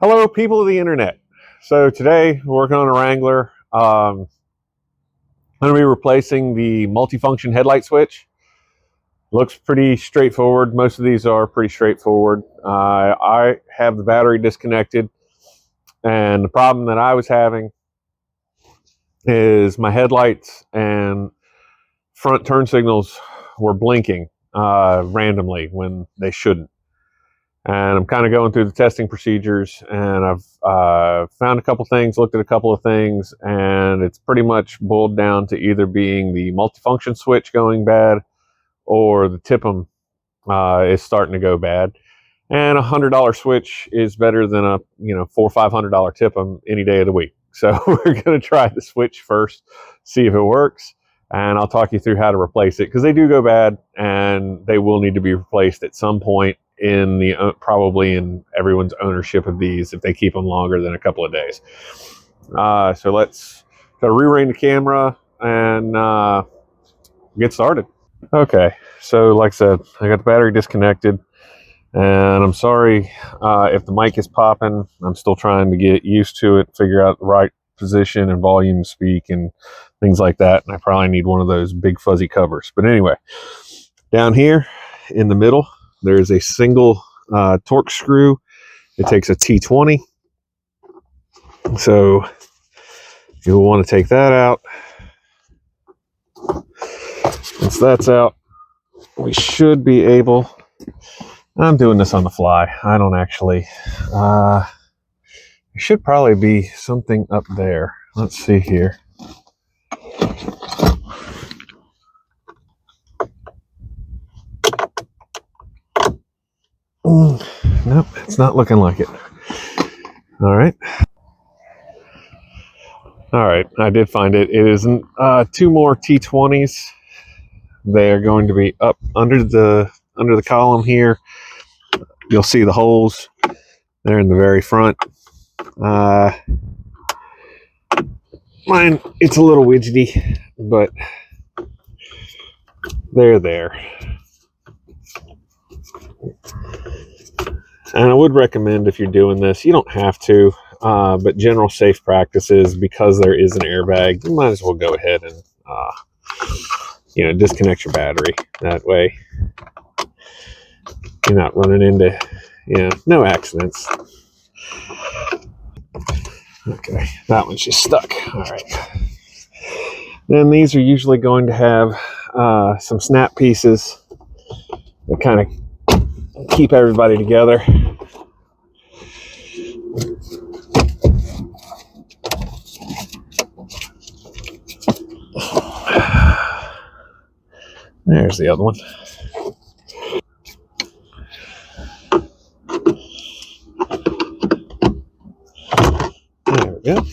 Hello, people of the internet. So today we're working on a Wrangler. I'm going to be replacing the multifunction headlight switch. Looks pretty straightforward. Most of these are pretty straightforward. I have the battery disconnected, and the problem that I was having is my headlights and front turn signals were blinking randomly when they shouldn't. And I'm kind of going through the testing procedures, and I've found a couple things, looked at a couple of things, and it's pretty much boiled down to either being the multifunction switch going bad or the TIP'em is starting to go bad. And $100 switch is better than a $400 or $500 TIP'em any day of the week. So we're going to try the switch first, see if it works, and I'll talk you through how to replace it, because they do go bad and they will need to be replaced at some point in the probably in everyone's ownership of these if they keep them longer than a couple of days. So let's re-ring the camera and get started. Okay, so like I said, I got the battery disconnected, and I'm sorry if the mic is popping. I'm still trying to get used to it, figure out the right position and volume to speak and things like that, and I probably need one of those big fuzzy covers. But anyway, down here in the middle there's a single torque screw. It takes a T20, so you'll want to take that out. Once that's out, we should be able, I'm doing this on the fly, I don't actually, there should probably be something up there. Let's see here. Nope, it's not looking like it. All right, I did find it. It is two more T20s. They are going to be up under the column here. You'll see the holes. They're in the very front. Mine, it's a little widgety, but they're there. And I would recommend, if you're doing this, you don't have to, but general safe practices, because there is an airbag, you might as well go ahead and disconnect your battery. That way you're not running into no accidents. Okay, that one's just stuck. All right. Then these are usually going to have some snap pieces that kind of keep everybody together. There's the other one. There we go.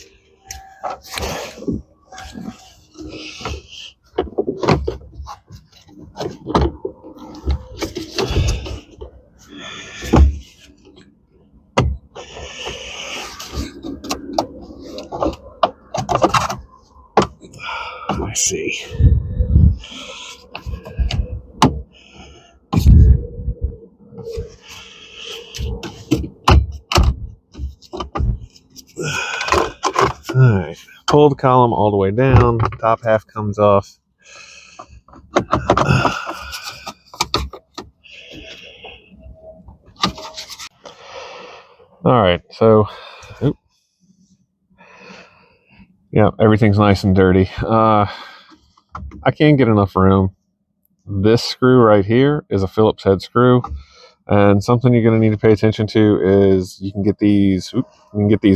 I see. All right, pull the column all the way down. Top half comes off. All right, so yeah, everything's nice and dirty. I can't get enough room. This screw right here is a Phillips head screw, and something you're going to need to pay attention to is you can get these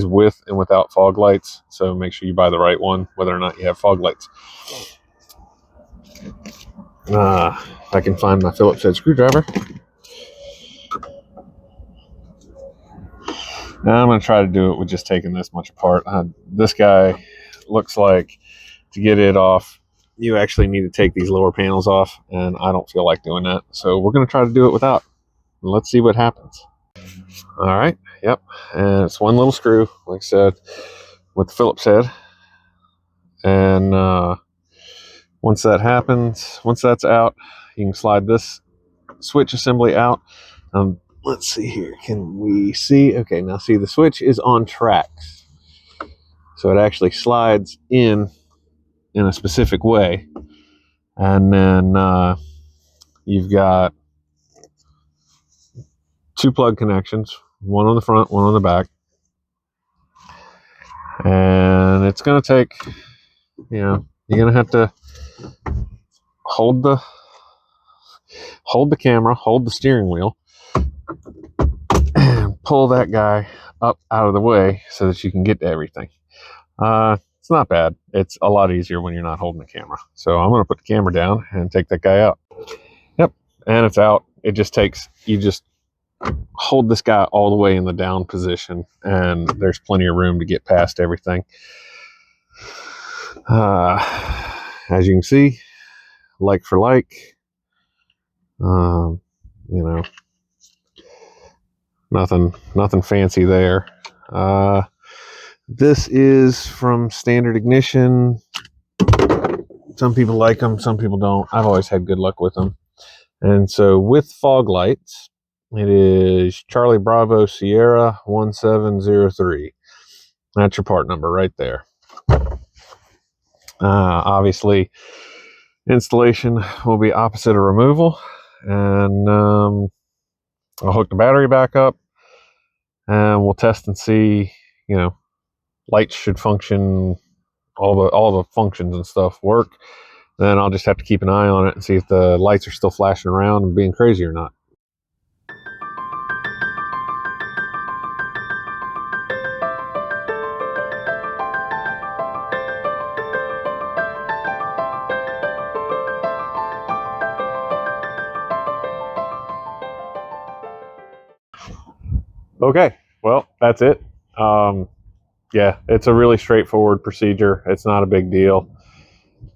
with and without fog lights, so make sure you buy the right one, whether or not you have fog lights. I can find my Phillips head screwdriver. Now I'm going to try to do it with just taking this much apart. This guy looks like, to get it off, you actually need to take these lower panels off, and I don't feel like doing that. So we're going to try to do it without. Let's see what happens. All right, yep, and it's one little screw, like I said, with the Phillips head. And once that happens, once that's out, you can slide this switch assembly out. let's see here. Can we see? Okay, now see the switch is on tracks. So it actually slides in a specific way. And then you've got 2 plug connections, one on the front, one on the back. And it's going to take, you're going to have to hold the camera, hold the steering wheel, and pull that guy up out of the way so that you can get to everything. It's not bad. It's a lot easier when you're not holding the camera. So I'm going to put the camera down and take that guy out. Yep, and it's out. It just takes, you just hold this guy all the way in the down position, and there's plenty of room to get past everything. As you can see, like for like, nothing fancy there. This is from Standard Ignition. Some people like them, some people don't. I've always had good luck with them. And so with fog lights, it is Charlie Bravo Sierra 1703. That's your part number right there. Obviously, installation will be opposite of removal. And I'll hook the battery back up, and we'll test and see, lights should function, all the functions and stuff work. Then I'll just have to keep an eye on it and see if the lights are still flashing around and being crazy or not. Okay, well, that's it. Yeah, it's a really straightforward procedure. It's not a big deal.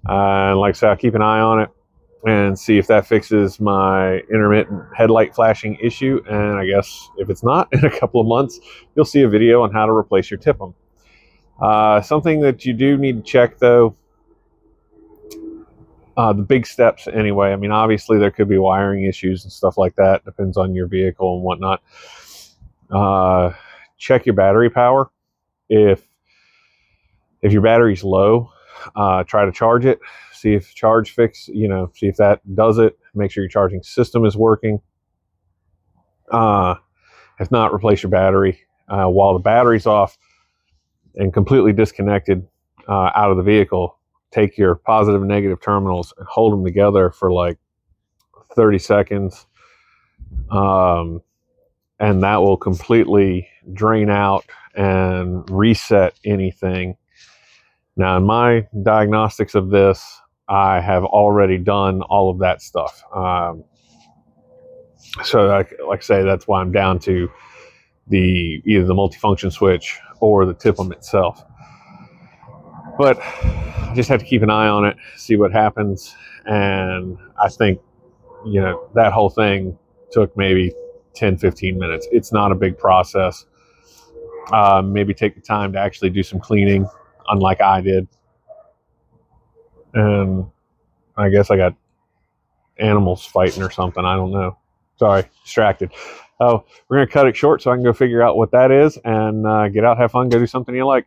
And like I said, I'll keep an eye on it and see if that fixes my intermittent headlight flashing issue. And I guess if it's not, in a couple of months, you'll see a video on how to replace your TIPM. Something that you do need to check, though, the big steps anyway. I mean, obviously there could be wiring issues and stuff like that. Depends on your vehicle and whatnot. Check your battery power. If your battery's low, try to charge it. See if charge fix, see if that does it. Make sure your charging system is working. If not, replace your battery. While the battery's off and completely disconnected out of the vehicle, take your positive and negative terminals and hold them together for like 30 seconds. And that will completely drain out and reset anything. Now, in my diagnostics of this, I have already done all of that stuff. So like I say, that's why I'm down to either the multifunction switch or the TIPM itself. But I just have to keep an eye on it, see what happens. And I think, that whole thing took maybe 10-15 minutes. It's not a big process. Maybe take the time to actually do some cleaning, unlike I did. And I guess I got animals fighting or something. I don't know. Sorry, distracted. Oh, we're going to cut it short so I can go figure out what that is and get out, have fun, go do something you like.